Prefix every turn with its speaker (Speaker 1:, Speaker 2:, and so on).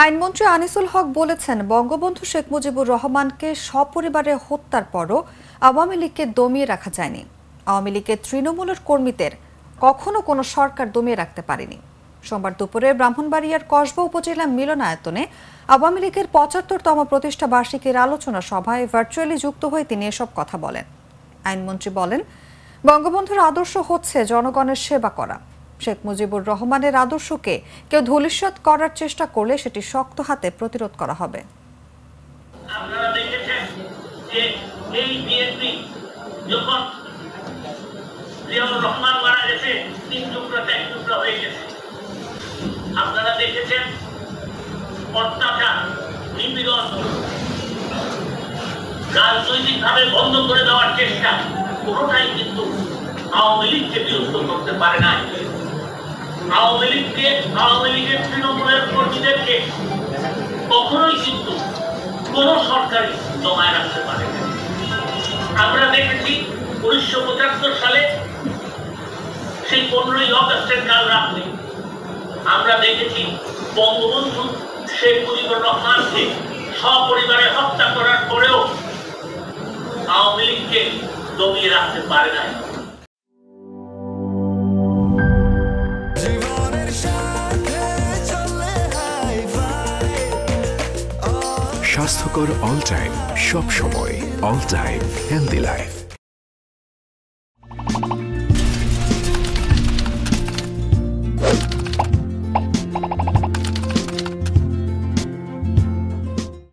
Speaker 1: আইনমন্ত্রী আনিসুল হক বলেছেন, বঙ্গবন্ধু শেখ মুজিবুর রহমানকে সপরিবারে হত্যার পরও আওয়ামী লীগকে দমিয়ে রাখা যায়নি। আওয়ামী লীগের তৃণমূলের কর্মীদের কখনো কোনো সরকার দমিয়ে রাখতে পারেনি। সোমবার দুপুরে ব্রাহ্মণবাড়িয়ার কসবা উপজেলা মিলনায়তনে আওয়ামী লীগের ৭৫তম প্রতিষ্ঠা বার্ষিকীর আলোচনা সভায় ভার্চুয়ালি যুক্ত হয়ে তিনি এসব কথা বলেন। আইনমন্ত্রী বলেন, বঙ্গবন্ধুর আদর্শ হচ্ছে জনগণের সেবা করা। শেখ মুজিবুর রহমানের আদর্শকে কেউ ধূলিসাৎ করার চেষ্টা করলে সেটি শক্ত হাতে প্রতিরোধ করা হবে।
Speaker 2: আপনারা দেখেছেন যে এই বিএনপি যখন জিয়াউর রহমান মারা গেছে ৩ টুকরাতে ১ টুকরা হয়ে গেছে। আপনারা দেখেছেন অত্যাচার, নিপীড়ন, রাজনৈতিকভাবে বন্ধ করে দেওয়ার চেষ্টা, কোনোটাই কিন্তু আওয়ামী লীগকে বিরক্ত করতে পারে নাই। আওয়ামী লীগের তৃণমূলের কর্মীদেরকে কখনোই কিন্তু কোন সরকারই জমায় রাখতে পারে না। আমরা দেখেছি ১৯৭৫ সালে সেই ১৫ই অগস্টের কাল রাত্রে আমরা দেখেছি বঙ্গবন্ধু শেখ মুজিবুর রহমানকে সপরিবারে হত্যা করার পরেও আওয়ামী লীগকে দমিয়ে রাখতে পারে নাই।
Speaker 3: স্বাস্থ্যকর অল টাইম, সব সময় অল টাইম হেলদি লাইফ।